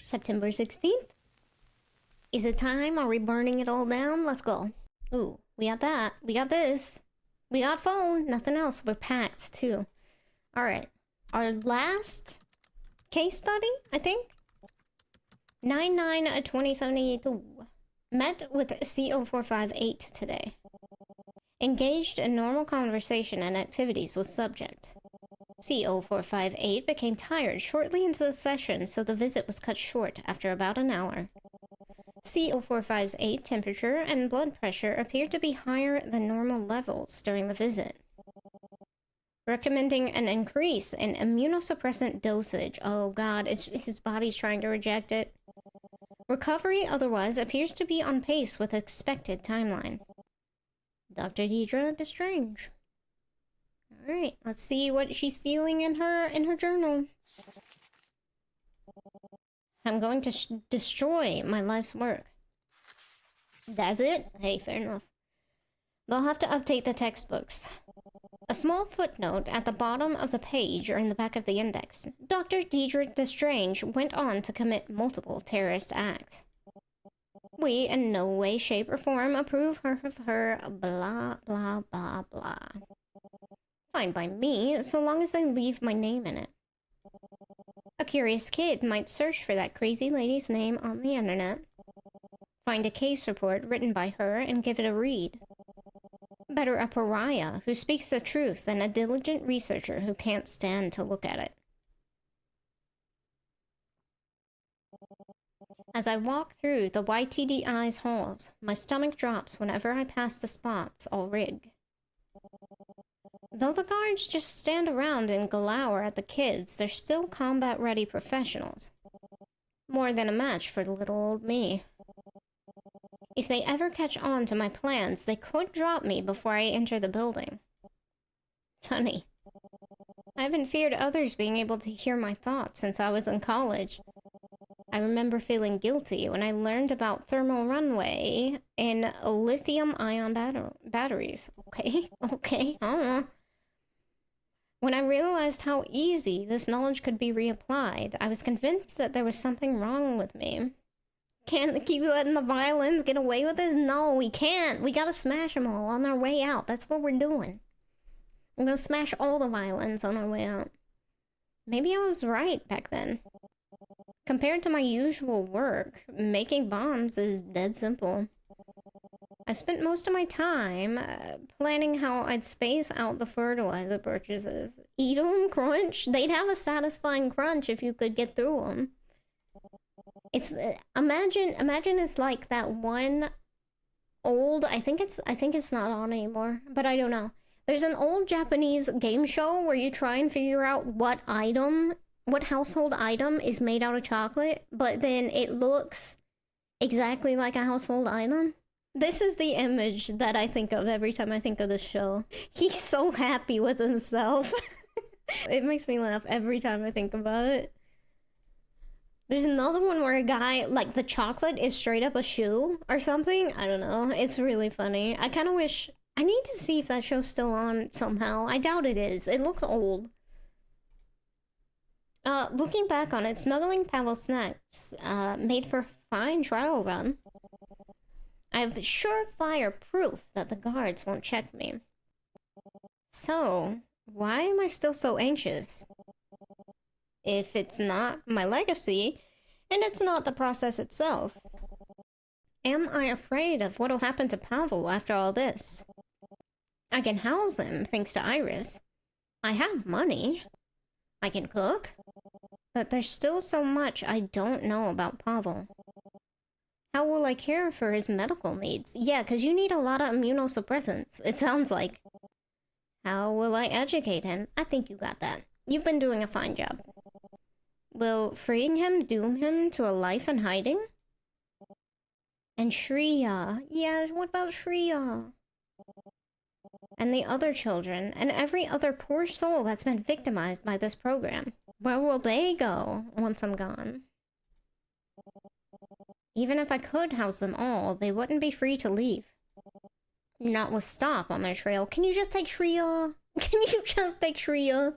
September 16th? Is it time? Are we burning it all down? Let's go. Ooh, we got that. We got this. We got phone. Nothing else. We're packed, too. Alright. Our last case study, I think? 9/9/2072. Met with CO458 today. Engaged in normal conversation and activities with subject. CO458 became tired shortly into the session, so the visit was cut short after about an hour. CO458 temperature and blood pressure appeared to be higher than normal levels during the visit. Recommending an increase in immunosuppressant dosage. Oh god, his body's trying to reject it. Recovery otherwise appears to be on pace with expected timeline. Dr. Deidre Destrange. Alright, let's see what she's feeling in her journal. I'm going to destroy my life's work. That's it? Hey, fair enough. They'll have to update the textbooks. A small footnote at the bottom of the page or in the back of the index. Dr. Deidre Destrange went on to commit multiple terrorist acts. We in no way, shape, or form approve of her blah, blah, blah, blah. Fine by me, so long as they leave my name in it. A curious kid might search for that crazy lady's name on the internet, find a case report written by her, and give it a read. Better a pariah who speaks the truth than a diligent researcher who can't stand to look at it. As I walk through the YTDI's halls, my stomach drops whenever I pass the spots all rig. Though the guards just stand around and glower at the kids, they're still combat-ready professionals. More than a match for little old me. If they ever catch on to my plans, they could drop me before I enter the building. Funny. I haven't feared others being able to hear my thoughts since I was in college. I remember feeling guilty when I learned about thermal runaway in lithium-ion batteries. Okay, I don't know. When I realized how easy this knowledge could be reapplied, I was convinced that there was something wrong with me. Can't keep letting the violins get away with this? No, we can't. We gotta smash them all on our way out. That's what we're doing. We're gonna smash all the violins on our way out. Maybe I was right back then. Compared to my usual work, making bombs is dead simple. I spent most of my time planning how I'd space out the fertilizer purchases. Eat 'em, crunch. They'd have a satisfying crunch if you could get through them. It's imagine it's like that one old, I think it's not on anymore, but I don't know. There's an old Japanese game show where you try and figure out what household item is made out of chocolate, but then it looks exactly like a household item. This is the image that I think of every time I think of this show. He's so happy with himself. It makes me laugh every time I think about it. There's another one where a guy, like, the chocolate is straight up a shoe or something. I don't know. It's really funny. I kind of wish... I need to see if that show's still on somehow. I doubt it is. It looks old. Looking back on it, smuggling Pavel snacks made for a fine trial run. I have surefire proof that the guards won't check me. So, why am I still so anxious? If it's not my legacy, and it's not the process itself. Am I afraid of what'll happen to Pavel after all this? I can house him thanks to Iris. I have money. I can cook. But there's still so much I don't know about Pavel. How will I care for his medical needs? Yeah, because you need a lot of immunosuppressants, it sounds like. How will I educate him? I think you got that. You've been doing a fine job. Will freeing him doom him to a life in hiding? And Shreya. Yeah, what about Shreya? And the other children, and every other poor soul that's been victimized by this program. Where will they go once I'm gone? Even if I could house them all, they wouldn't be free to leave. Not with stop on their trail. Can you just take Shreya? Can you just take Shreya?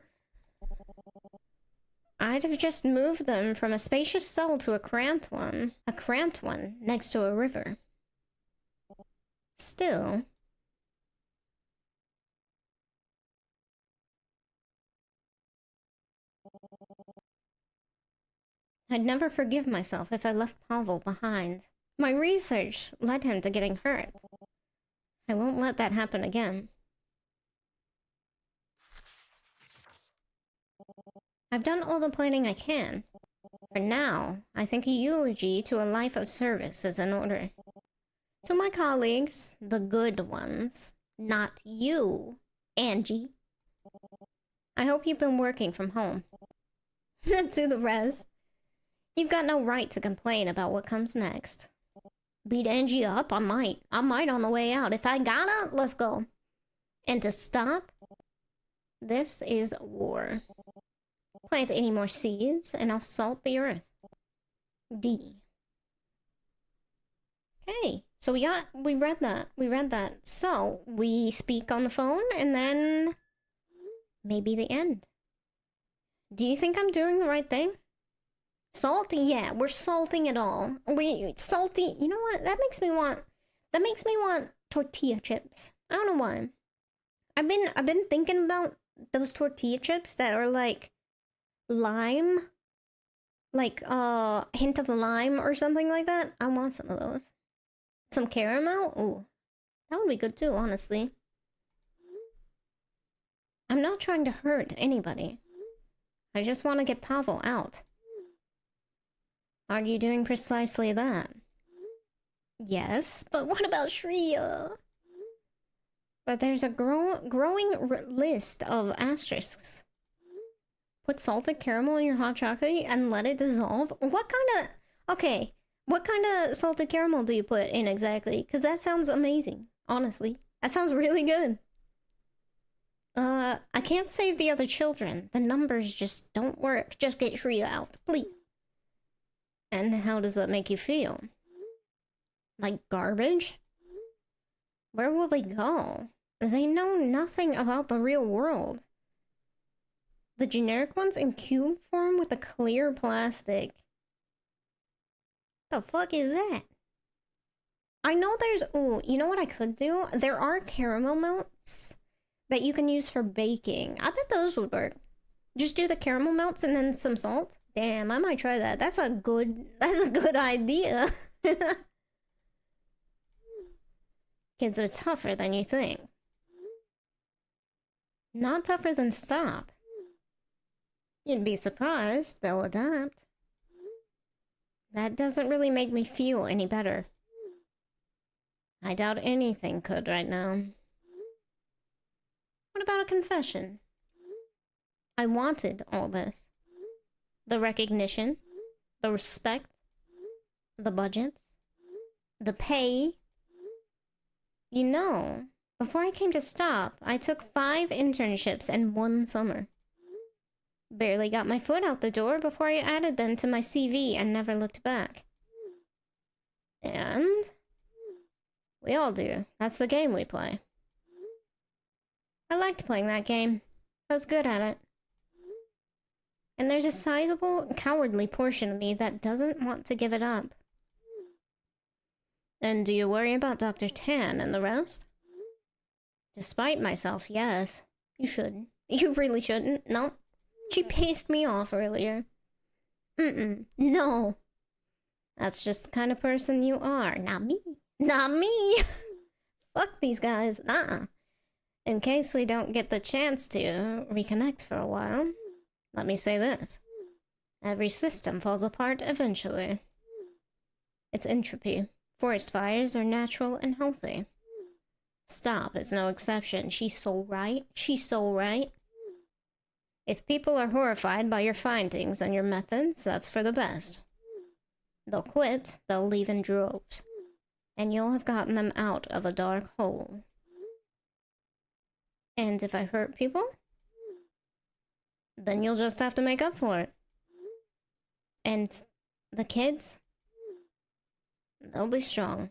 I'd have just moved them from a spacious cell to a cramped one. A cramped one next to a river. Still... I'd never forgive myself if I left Pavel behind. My research led him to getting hurt. I won't let that happen again. I've done all the planning I can. For now, I think a eulogy to a life of service is in order. To my colleagues, the good ones, not you, Angie. I hope you've been working from home. To the rest, you've got no right to complain about what comes next. Beat Angie up? I might on the way out. If I gotta, let's go. And to stop, this is war. Plant any more seeds, and I'll salt the earth. D. Okay, so we read that. So, we speak on the phone, and then maybe the end. Do you think I'm doing the right thing? Salt? Yeah, we're salting it all. Salty, you know what? That makes me want tortilla chips. I don't know why. I've been thinking about those tortilla chips that are like lime, like hint of lime or something like that. I want some of those. Some caramel? Ooh, that would be good too, honestly. I'm not trying to hurt anybody. I just want to get Pavel out. Are you doing precisely that? Yes, but what about Shreya? But there's a growing list of asterisks. Put salted caramel in your hot chocolate and let it dissolve? What kind of salted caramel do you put in exactly? Because that sounds amazing, honestly. That sounds really good. I can't save the other children. The numbers just don't work. Just get Shreya out, please. And how does that make you feel? Like garbage? Where will they go? They know nothing about the real world. The generic ones in cube form with the clear plastic. The fuck is that? I know there's... Ooh, you know what I could do? There are caramel melts that you can use for baking. I bet those would work. Just do the caramel melts and then some salt. Damn, I might try that. That's a good idea. Kids are tougher than you think. Not tougher than stop. You'd be surprised they'll adapt. That doesn't really make me feel any better. I doubt anything could right now. What about a confession? I wanted all this. The recognition, the respect, the budgets, the pay. You know, before I came to Stop, I took 5 internships in 1 summer. Barely got my foot out the door before I added them to my CV and never looked back. And we all do. That's the game we play. I liked playing that game. I was good at it. And there's a sizable, cowardly portion of me that doesn't want to give it up. And do you worry about Dr. Tan and the rest? Despite myself, yes. You shouldn't. You really shouldn't. No. She pissed me off earlier. No. That's just the kind of person you are. Not me. Not me! Fuck these guys. In case we don't get the chance to reconnect for a while, let me say this. Every system falls apart eventually. It's entropy. Forest fires are natural and healthy. Stop is no exception. She's so right. She's so right. If people are horrified by your findings and your methods, that's for the best. They'll quit, they'll leave in droves. And you'll have gotten them out of a dark hole. And if I hurt people, then you'll just have to make up for it. And the kids, they'll be strong.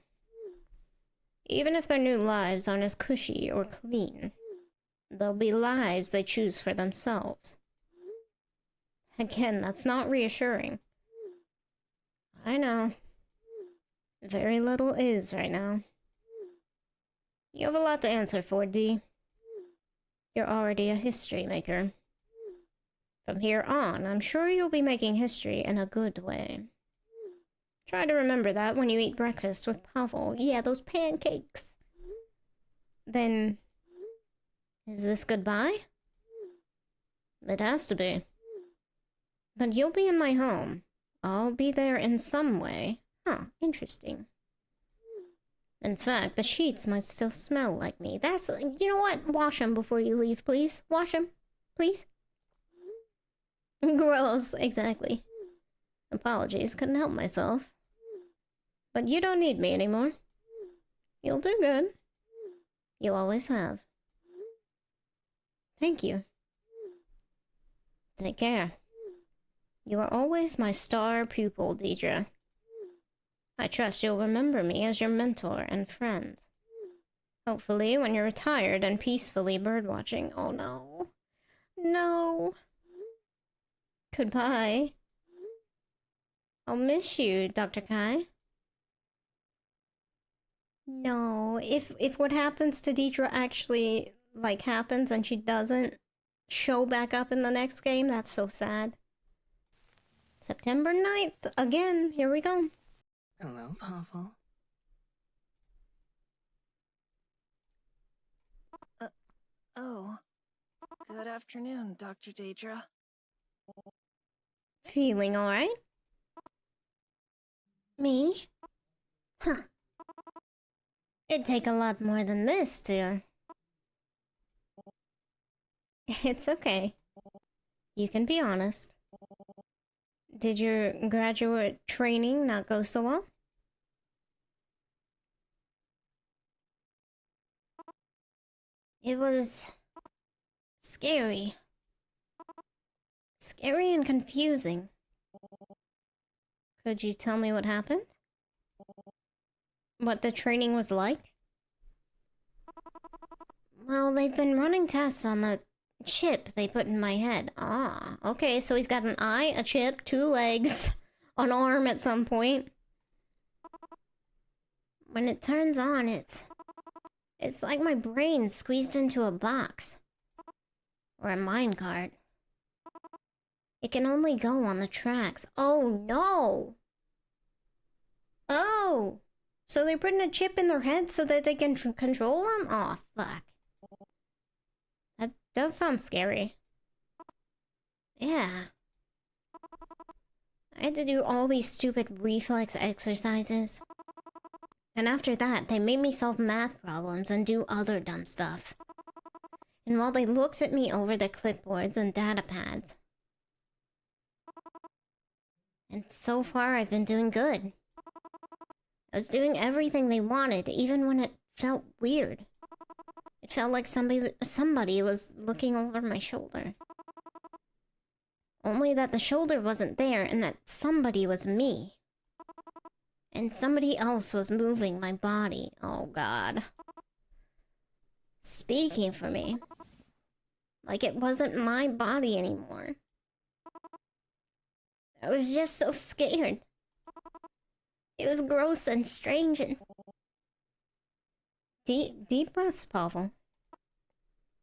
Even if their new lives aren't as cushy or clean, they'll be lives they choose for themselves. Again, that's not reassuring. I know. Very little is right now. You have a lot to answer for, Dee. You're already a history maker. From here on, I'm sure you'll be making history in a good way. Try to remember that when you eat breakfast with Pavel. Yeah, those pancakes. Then... is this goodbye? It has to be. But you'll be in my home. I'll be there in some way. Huh, interesting. In fact, the sheets might still smell like me. That's... you know what? Wash them before you leave, please. Wash them. Please. Gross, exactly. Apologies, couldn't help myself. But you don't need me anymore. You'll do good. You always have. Thank you. Take care. You are always my star pupil, Deidre. I trust you'll remember me as your mentor and friend. Hopefully, when you're retired and peacefully birdwatching. Oh no. No. Goodbye. I'll miss you, Dr. Kai. No, if what happens to Deidre actually, like, happens and she doesn't show back up in the next game, that's so sad. September 9th, again, here we go. Hello, Pavel. Oh. Good afternoon, Dr. Deidre. Feeling alright? Me? Huh. It'd take a lot more than this to... It's okay. You can be honest. Did your graduate training not go so well? It was... scary. Scary and confusing. Could you tell me what happened? What the training was like? Well, they've been running tests on the chip they put in my head. Ah, okay, so he's got an eye, a chip, 2 legs, an arm at some point. When it turns on, it's like my brain squeezed into a box. Or a minecart. It can only go on the tracks. Oh no! Oh! So they're putting a chip in their head so that they can control them? Aw, fuck. That does sound scary. Yeah. I had to do all these stupid reflex exercises. And after that, they made me solve math problems and do other dumb stuff. And while they looked at me over their clipboards and data pads. And so far, I've been doing good. I was doing everything they wanted, even when it felt weird. It felt like somebody was looking over my shoulder. Only that the shoulder wasn't there, and that somebody was me. And somebody else was moving my body. Oh god. Speaking for me. Like it wasn't my body anymore. I was just so scared. It was gross and strange and... Deep breaths, Pavel.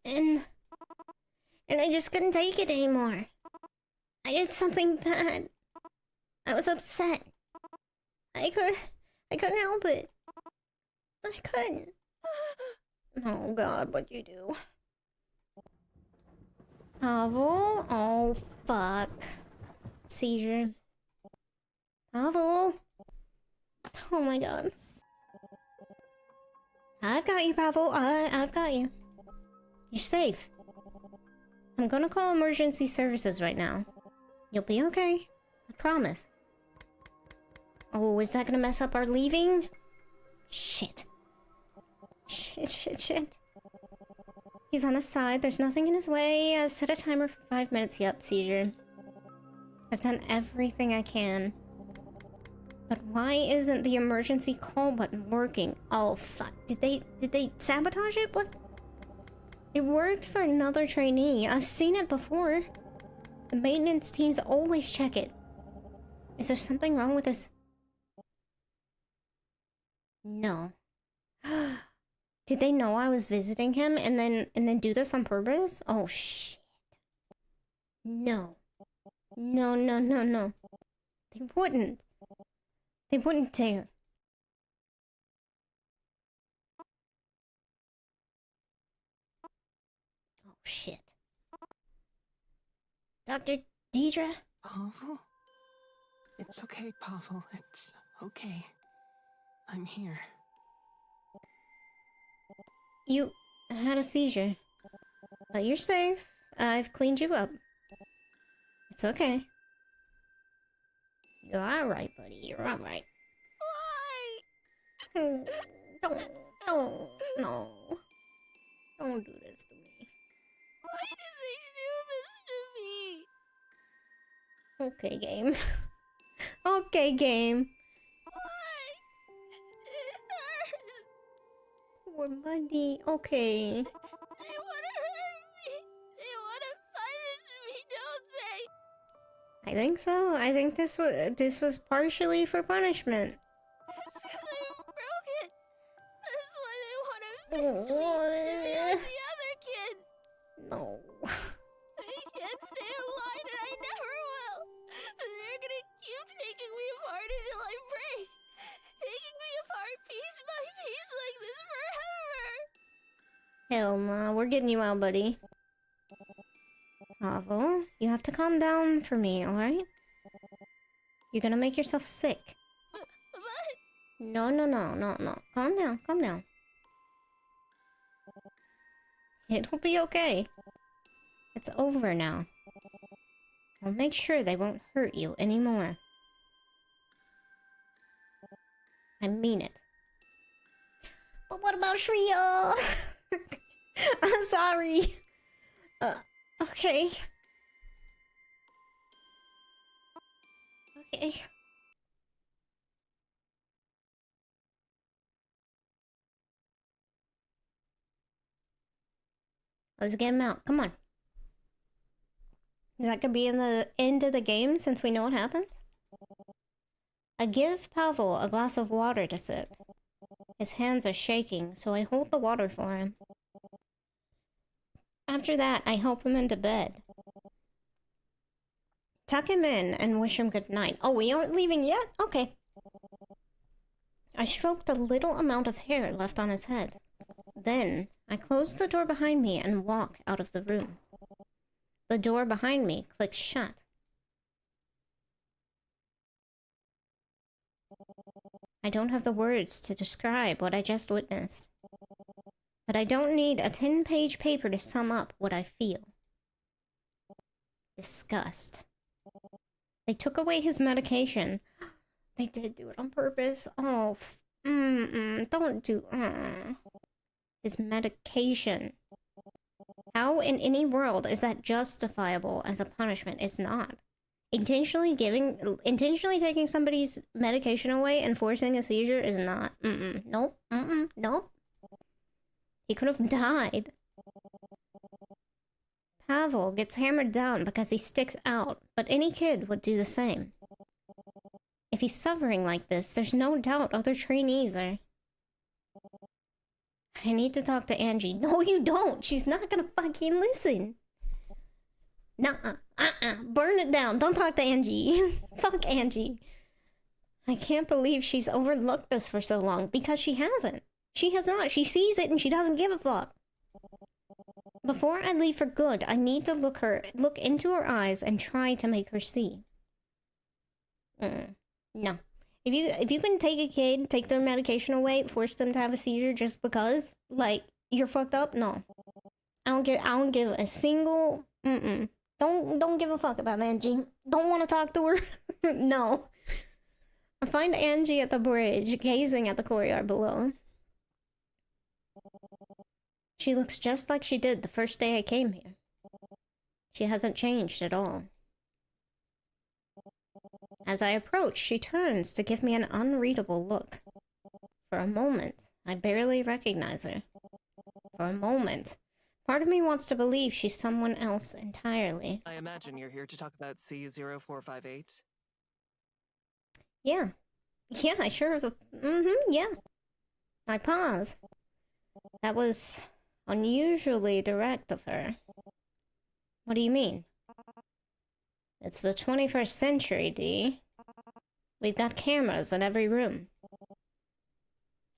And I just couldn't take it anymore. I did something bad. I was upset. I couldn't help it. I couldn't. Oh god, what'd you do? Pavel? Oh, fuck. Seizure. Pavel? Oh my god. I've got you, Pavel. I've got you. You're safe. I'm gonna call emergency services right now. You'll be okay. I promise. Oh, is that gonna mess up our leaving? Shit. Shit. He's on his side. There's nothing in his way. I've set a timer for 5 minutes. Yep, seizure. I've done everything I can. But why isn't the emergency call button working? Oh, fuck. Did they sabotage it? What? It worked for another trainee. I've seen it before. The maintenance teams always check it. Is there something wrong with this? No. Did they know I was visiting him and then do this on purpose? Oh shit. No. No, no, no, no. They wouldn't. They wouldn't dare. Oh shit. Dr. Deidre? Pavel? It's okay, Pavel. It's okay. I'm here. You had a seizure. But you're safe. I've cleaned you up. It's okay. You're alright, buddy. You're alright. Why? Don't, no. Don't do this to me. Why did they do this to me? Okay, game. Okay, game. Why? It hurts. Poor buddy. Okay. They wanna hurt me. They wanna punish me, don't they? I think so. I think this was partially for punishment. It's 'cause I'm broken. That's why they wanna fix me to be like the other kids. No. I can't stay alive and I never will. They're gonna keep taking me apart until I break. Taking me apart piece by piece like this forever. Hell nah. We're getting you out, buddy. Pavel, you have to calm down for me, alright? You're gonna make yourself sick. But No, no, no, no, no. Calm down, calm down. It'll be okay. It's over now. I'll make sure they won't hurt you anymore. I mean it. But what about Shreya? I'm sorry. Okay. Okay. Let's get him out. Come on. That could be in the end of the game since we know what happens. I give Pavel a glass of water to sip. His hands are shaking, so I hold the water for him. After that, I help him into bed. Tuck him in and wish him good night. Oh, we aren't leaving yet? Okay. I stroke the little amount of hair left on his head. Then, I close the door behind me and walk out of the room. The door behind me clicks shut. I don't have the words to describe what I just witnessed. But I don't need a 10-page paper to sum up what I feel. Disgust. They took away his medication. They did do it on purpose. Oh, don't do... His medication. How in any world is that justifiable as a punishment? It's not. Intentionally taking somebody's medication away and forcing a seizure is not. Nope. Nope. He could have died. Pavel gets hammered down because he sticks out, but any kid would do the same. If he's suffering like this, there's no doubt other trainees are. I need to talk to Angie. No, you don't. She's not gonna fucking listen. Nuh-uh. Burn it down. Don't talk to Angie. Fuck Angie. I can't believe she's overlooked this for so long, because she hasn't. She has not. She sees it and she doesn't give a fuck. Before I leave for good, I need to look into her eyes and try to make her see. No. If you can take a kid, take their medication away, force them to have a seizure just because, like, you're fucked up, no. I don't give a single Don't give a fuck about Angie. Don't want to talk to her. No. I find Angie at the bridge, gazing at the courtyard below. She looks just like she did the first day I came here. She hasn't changed at all. As I approach, she turns to give me an unreadable look. For a moment, I barely recognize her. For a moment, Part of me wants to believe she's someone else entirely. I imagine you're here to talk about C0458. Yeah. Yeah, I sure was. Yeah. I pause. That was unusually direct of her. What do you mean? It's the 21st century, Dee. We've got cameras in every room.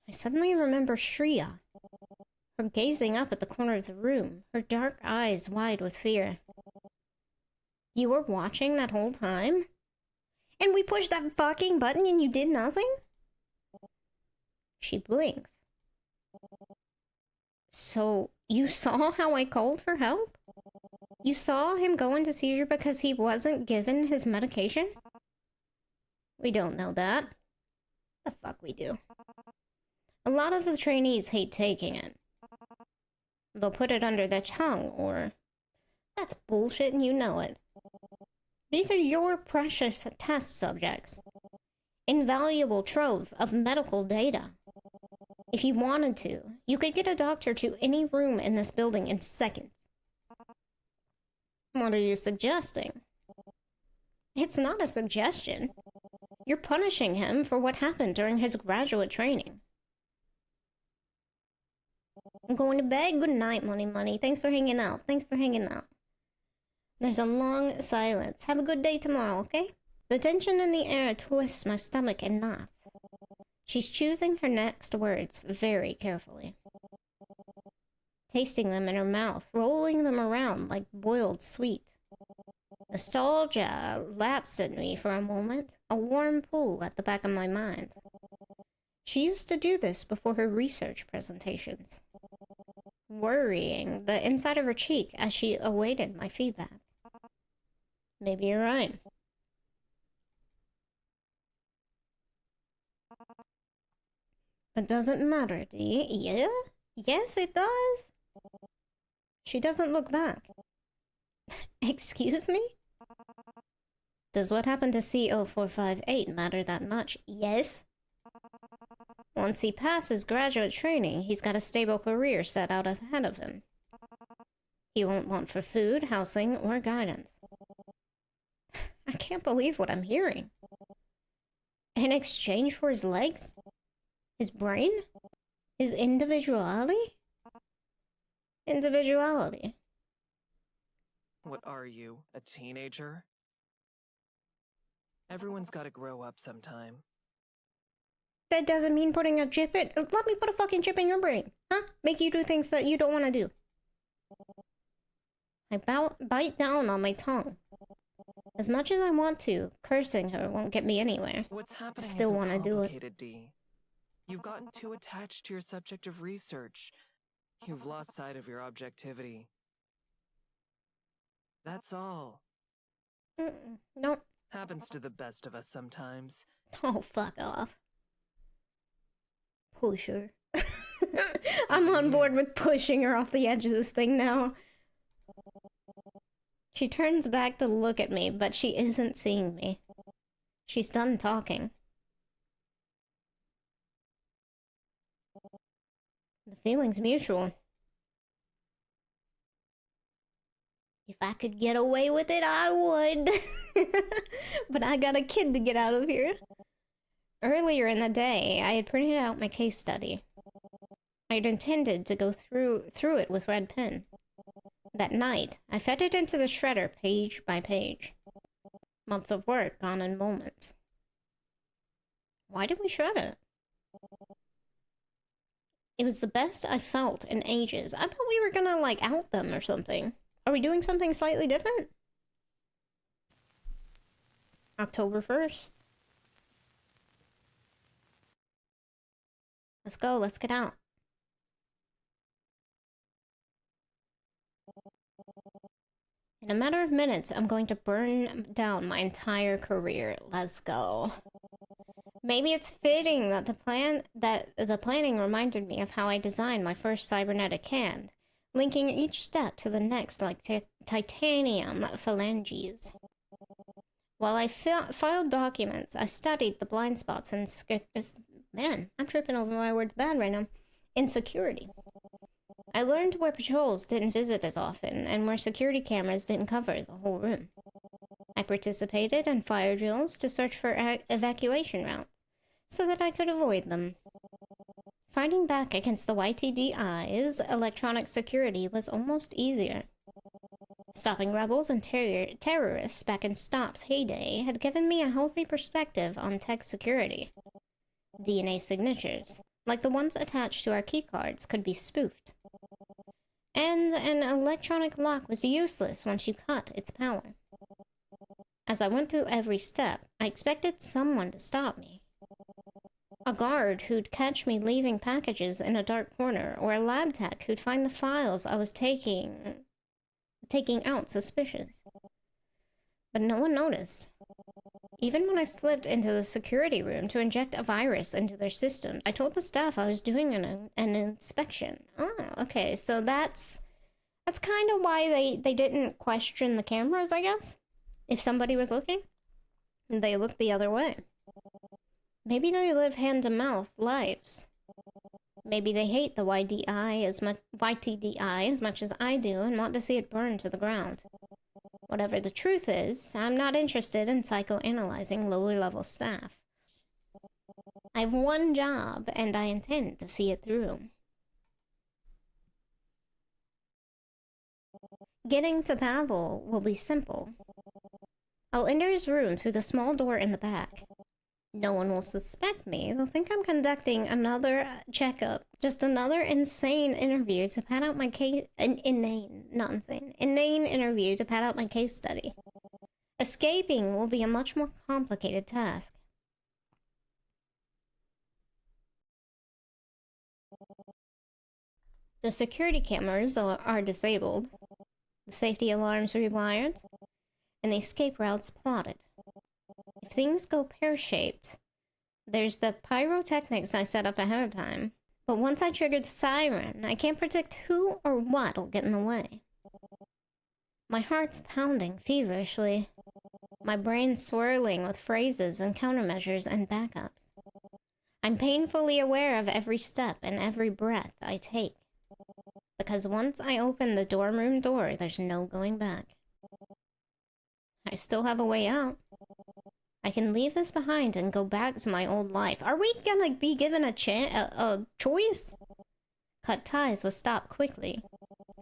I suddenly remember Shreya. Her gazing up at the corner of the room, her dark eyes wide with fear. You were watching that whole time? And we pushed that fucking button and you did nothing? She blinks. So, you saw how I called for help? You saw him go into seizure because he wasn't given his medication? We don't know that. The fuck we do. A lot of the trainees hate taking it. They'll put it under their tongue, or... That's bullshit and you know it. These are your precious test subjects. Invaluable trove of medical data. If you wanted to, you could get a doctor to any room in this building in seconds. What are you suggesting? It's not a suggestion. You're punishing him for what happened during his graduate training. I'm going to bed. Good night, Money. Thanks for hanging out. There's a long silence. Have a good day tomorrow, okay? The tension in the air twists my stomach in knots. She's choosing her next words very carefully. Tasting them in her mouth, rolling them around like boiled sweet. Nostalgia laps at me for a moment, a warm pull at the back of my mind. She used to do this before her research presentations, worrying the inside of her cheek as she awaited my feedback. Maybe you're right. But doesn't matter, Dee. Yeah? Yes, it does. She doesn't look back. Excuse me? Does what happened to C0458 matter that much? Yes. Once he passes graduate training, he's got a stable career set out ahead of him. He won't want for food, housing, or guidance. I can't believe what I'm hearing. In exchange for his legs? His brain? His individuality? Individuality. What are you, a teenager? Everyone's gotta grow up sometime. That doesn't mean putting a chip in. Let me put a fucking chip in your brain. Huh? Make you do things that you don't want to do. I bite down on my tongue. As much as I want to, cursing her won't get me anywhere. What's happening I still isn't want to do it. complicated, Dee. You've gotten too attached to your subject of research. You've lost sight of your objectivity. That's all. Nope. Happens to the best of us sometimes. Oh, fuck off. Pusher. I'm on board with pushing her off the edge of this thing now. She turns back to look at me, but she isn't seeing me. She's done talking. The feeling's mutual. If I could get away with it, I would. But I got a kid to get out of here. Earlier in the day, I had printed out my case study. I had intended to go through it with red pen. That night, I fed it into the shredder page by page. Months of work gone in moments. Why did we shred it? It was the best I felt in ages. I thought we were gonna, like, out them or something. Are we doing something slightly different? October 1st. Let's go, let's get out. In a matter of minutes, I'm going to burn down my entire career. Let's go. Maybe it's fitting that the planning reminded me of how I designed my first cybernetic hand, linking each step to the next like titanium phalanges. While I filed documents, I studied the blind spots and man, I'm tripping over my words bad right now. Insecurity. I learned where patrols didn't visit as often and where security cameras didn't cover the whole room. I participated in fire drills to search for evacuation routes so that I could avoid them. Fighting back against the YTDI's electronic security was almost easier. Stopping rebels and terrorists back in STOP's heyday had given me a healthy perspective on tech security. DNA signatures, like the ones attached to our keycards, could be spoofed. And an electronic lock was useless once you cut its power. As I went through every step, I expected someone to stop me. A guard who'd catch me leaving packages in a dark corner, or a lab tech who'd find the files I was taking out suspicious. But no one noticed. Even when I slipped into the security room to inject a virus into their systems, I told the staff I was doing an inspection. Oh, okay, so that's kind of why they didn't question the cameras, I guess. If somebody was looking, they looked the other way. Maybe they live hand-to-mouth lives. Maybe they hate the YTDI as much as I do and want to see it burn to the ground. Whatever the truth is, I'm not interested in psychoanalyzing lower-level staff. I have one job, and I intend to see it through. Getting to Pavel will be simple. I'll enter his room through the small door in the back. No one will suspect me. They'll think I'm conducting another checkup. Just another insane interview to pad out my case... inane interview to pad out my case study. Escaping will be a much more complicated task. The security cameras are disabled, the safety alarms rewired, and the escape routes plotted. If things go pear-shaped, there's the pyrotechnics I set up ahead of time. But once I trigger the siren, I can't predict who or what will get in the way. My heart's pounding feverishly. My brain's swirling with phrases and countermeasures and backups. I'm painfully aware of every step and every breath I take. Because once I open the dorm room door, there's no going back. I still have a way out. I can leave this behind and go back to my old life. Are we gonna be given a choice? Cut ties was stopped quickly.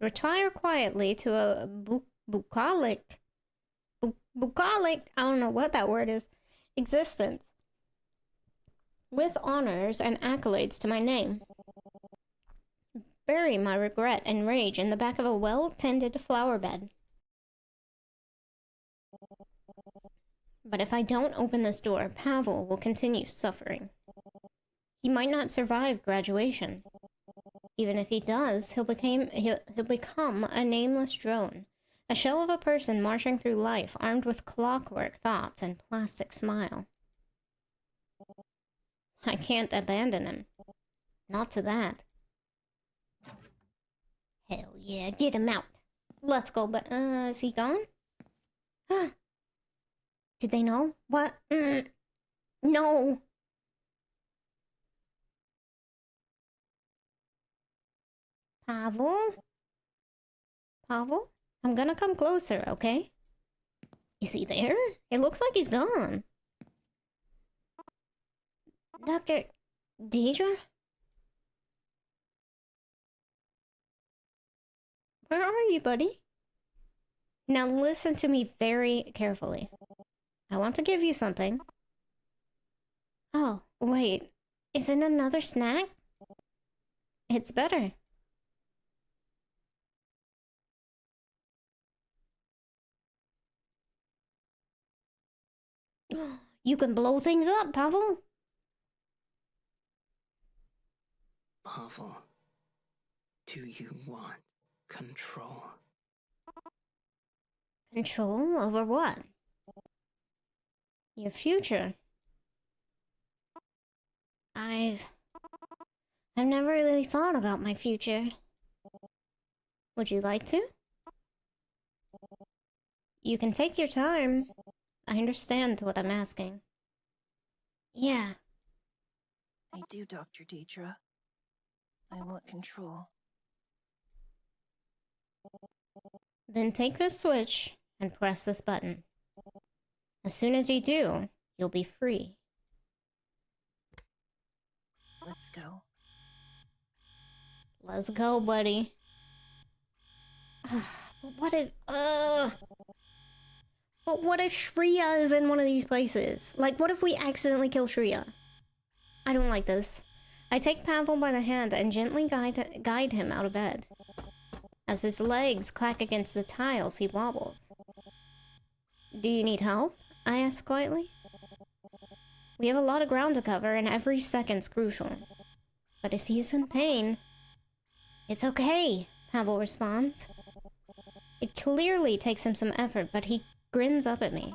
Retire quietly to a bucolic, I don't know what that word is, existence. With honors and accolades to my name. Bury my regret and rage in the back of a well-tended flower bed. But if I don't open this door, Pavel will continue suffering. He might not survive graduation. Even if he does, he'll become a nameless drone, a shell of a person marching through life armed with clockwork thoughts and plastic smile. I can't abandon him. Not to that. Hell yeah, get him out. Let's go, but, is he gone? Did they know? What? No! Pavel? Pavel? I'm gonna come closer, okay? Is he there? It looks like he's gone. Dr. Deidre? Where are you, buddy? Now listen to me very carefully. I want to give you something. Oh, wait. Is it another snack? It's better. You can blow things up, Pavel. Pavel, do you want control? Control over what? Your future. I've never really thought about my future. Would you like to? You can take your time. I understand what I'm asking. Yeah. I do, Dr. Deidre. I want control. Then take this switch and press this button. As soon as you do, you'll be free. Let's go. Let's go, buddy. But what if, But what if Shreya is in one of these places? Like, what if we accidentally kill Shreya? I don't like this. I take Pavel by the hand and gently guide him out of bed. As his legs clack against the tiles, he wobbles. Do you need help? I ask quietly. We have a lot of ground to cover and every second's crucial. But if he's in pain... It's okay, Pavel responds. It clearly takes him some effort, but he grins up at me.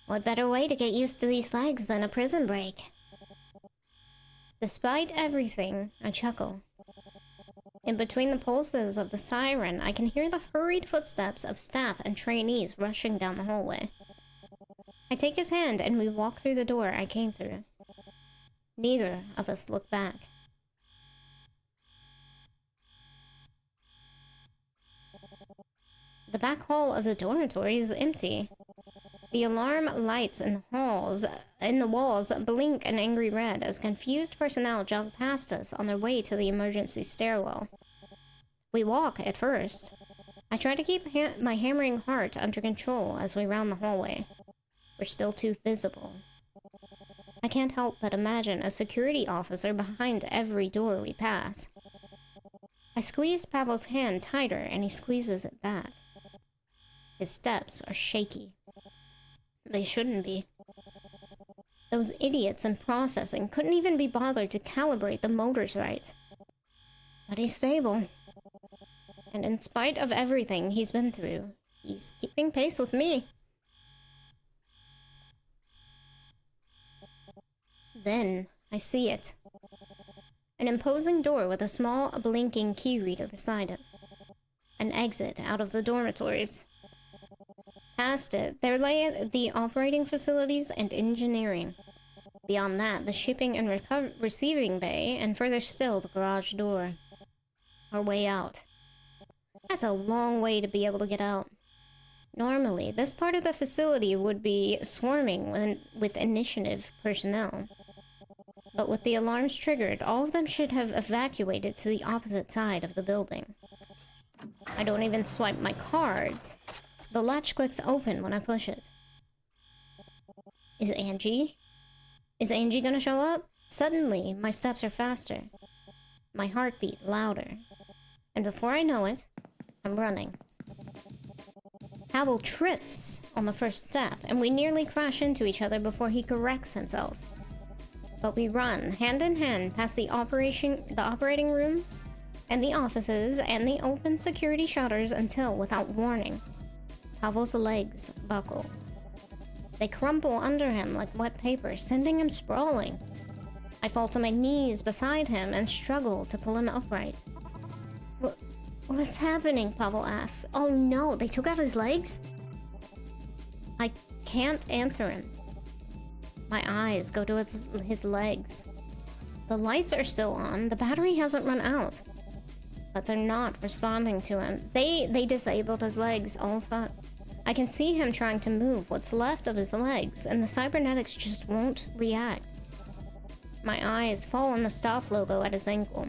What better way to get used to these legs than a prison break? Despite everything, I chuckle. In between the pulses of the siren, I can hear the hurried footsteps of staff and trainees rushing down the hallway. I take his hand and we walk through the door I came through. Neither of us look back. The back hall of the dormitory is empty. The alarm lights in the walls blink an angry red as confused personnel jog past us on their way to the emergency stairwell. We walk at first. I try to keep my hammering heart under control as we round the hallway. We're still too visible. I can't help but imagine a security officer behind every door we pass. I squeeze Pavel's hand tighter and he squeezes it back. His steps are shaky. They shouldn't be. Those idiots in processing couldn't even be bothered to calibrate the motors right. But he's stable. And in spite of everything he's been through, he's keeping pace with me. Then, I see it. An imposing door with a small, blinking key reader beside it. An exit out of the dormitories. Past it, there lay the operating facilities and engineering. Beyond that, the shipping and receiving bay, and further still, the garage door. Our way out. That's a long way to be able to get out. Normally, this part of the facility would be swarming with initiative personnel. But with the alarms triggered, all of them should have evacuated to the opposite side of the building. I don't even swipe my cards. The latch clicks open when I push it. Is it Angie? Is Angie gonna show up? Suddenly, my steps are faster. My heartbeat louder. And before I know it, I'm running. Pavel trips on the first step, and we nearly crash into each other before he corrects himself. But we run, hand in hand, past the operating rooms, and the offices, and the open security shutters until, without warning, Pavel's legs buckle. They crumple under him like wet paper, sending him sprawling. I fall to my knees beside him and struggle to pull him upright. What's happening? Pavel asks. Oh no, they took out his legs? I can't answer him. My eyes go to his legs. The lights are still on, the battery hasn't run out. But they're not responding to him. They disabled his legs, oh fuck. I can see him trying to move what's left of his legs, and the cybernetics just won't react. My eyes fall on the stop logo at his ankle.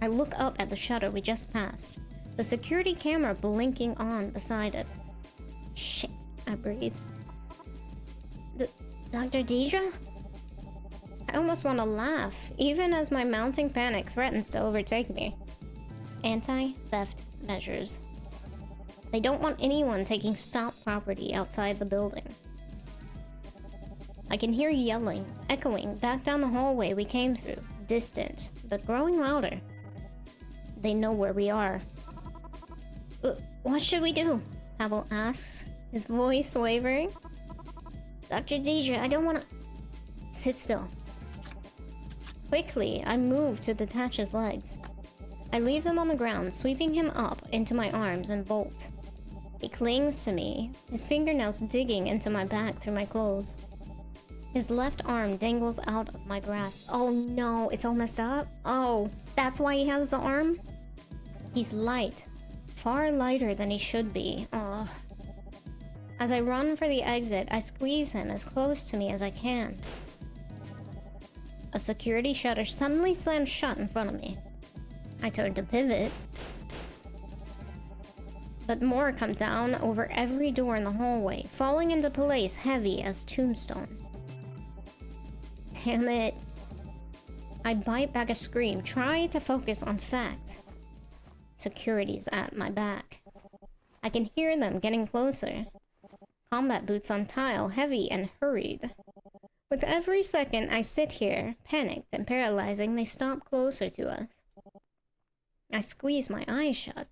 I look up at the shutter we just passed, the security camera blinking on beside it. Shit, I breathe. Dr. Deidre? I almost want to laugh, even as my mounting panic threatens to overtake me. Anti-theft measures. They don't want anyone taking stop property outside the building. I can hear yelling, echoing back down the hallway we came through, distant, but growing louder. They know where we are. What should we do? Pavel asks, his voice wavering. Dr. Deidre, I don't want to... Sit still. Quickly, I move to detach his legs. I leave them on the ground, sweeping him up into my arms and bolt. He clings to me, his fingernails digging into my back through my clothes. His left arm dangles out of my grasp. Oh no, it's all messed up? Oh, that's why he has the arm? He's light. Far lighter than he should be. Ugh. As I run for the exit, I squeeze him as close to me as I can. A security shutter suddenly slams shut in front of me. I turn to pivot, but more come down over every door in the hallway, falling into place heavy as tombstones. Damn it. I bite back a scream, try to focus on facts. Security's at my back. I can hear them getting closer. Combat boots on tile, heavy and hurried. With every second I sit here, panicked and paralyzing, they stop closer to us. I squeeze my eyes shut.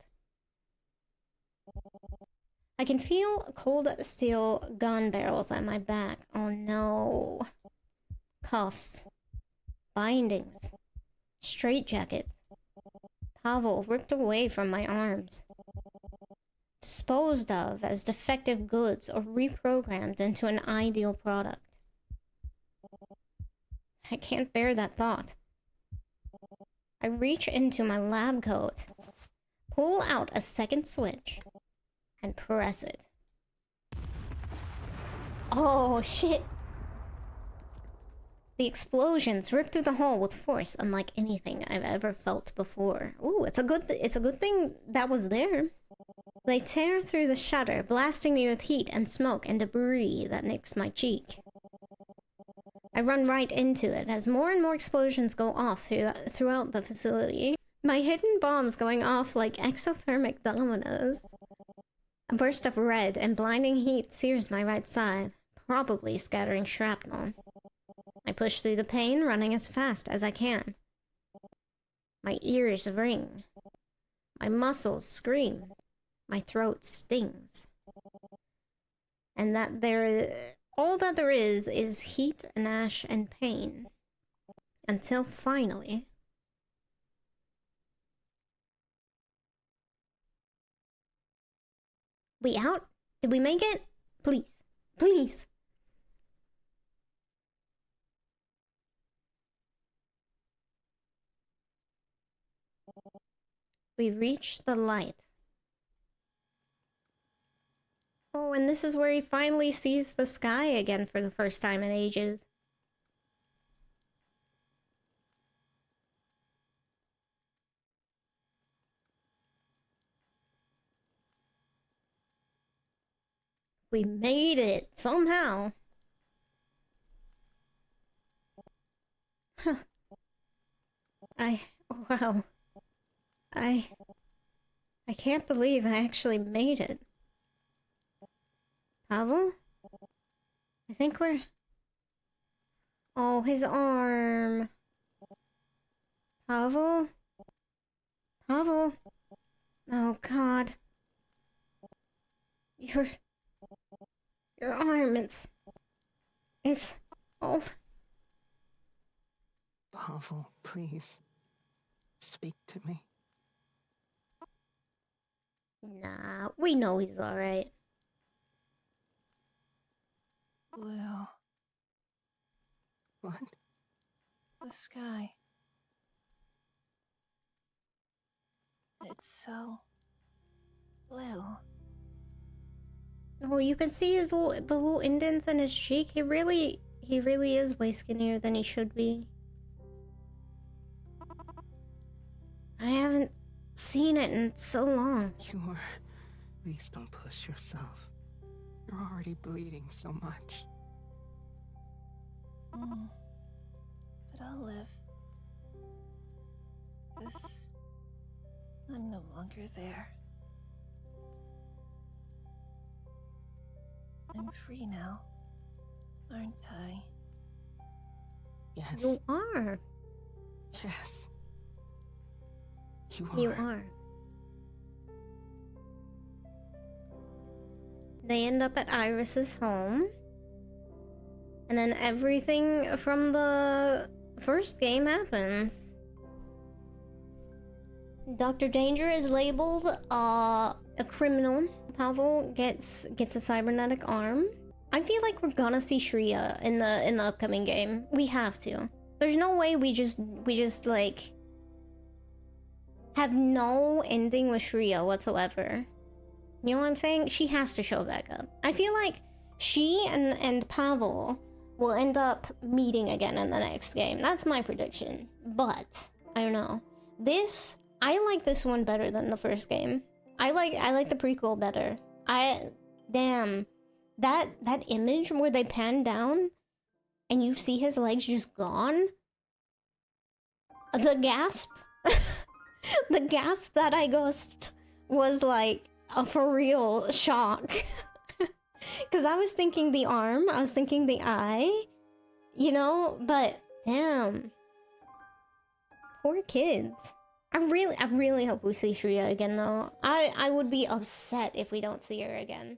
I can feel cold steel gun barrels at my back. Oh no. Cuffs. Bindings. Straitjackets. Pavel ripped away from my arms. Disposed of as defective goods or reprogrammed into an ideal product. I can't bear that thought. I reach into my lab coat, pull out a second switch, and press it. Oh shit! The explosions rip through the hall with force unlike anything I've ever felt before. Ooh, it's a good thing that was there. They tear through the shutter, blasting me with heat and smoke and debris that nicks my cheek. I run right into it as more and more explosions go off throughout the facility. My hidden bombs going off like exothermic dominoes. A burst of red and blinding heat sears my right side, probably scattering shrapnel. I push through the pain, running as fast as I can. My ears ring. My muscles scream. My throat stings. And all that there is heat and ash and pain. Until finally... We out? Did we make it? Please. Please. We reached the light. Oh, and this is where he finally sees the sky again for the first time in ages. We made it, somehow. Huh. Wow. I can't believe I actually made it. Pavel? I think we're... Oh, his arm. Pavel? Pavel? Oh, God. Your arm, it's all... Pavel, please. Speak to me. Nah, we know he's alright. Blue. What? The sky. It's so... blue. Oh, you can see the little indents in his cheek. He really is way skinnier than he should be. I haven't seen it in so long. Please don't push yourself. You're already bleeding so much. But I'll live. 'Cause I'm no longer there. I'm free now, aren't I? Yes. You are. Yes. You are. You are. They end up at Iris's home. And then everything from the first game happens. Dr. Danger is labeled a criminal. Pavel gets a cybernetic arm. I feel like we're gonna see Shreya in the upcoming game. We have to. There's no way we just like have no ending with Shreya whatsoever. You know what I'm saying? She has to show back up. I feel like she and Pavel will end up meeting again in the next game. That's my prediction. But I don't know. I like this one better than the first game. I like the prequel better. Damn. That image where they pan down and you see his legs just gone. The gasp. The gasp that I gasped was like a for real shock. Because I was thinking the arm, I was thinking the eye, you know, but damn. Poor kids. I really hope we see Shreya again though. I would be upset if we don't see her again.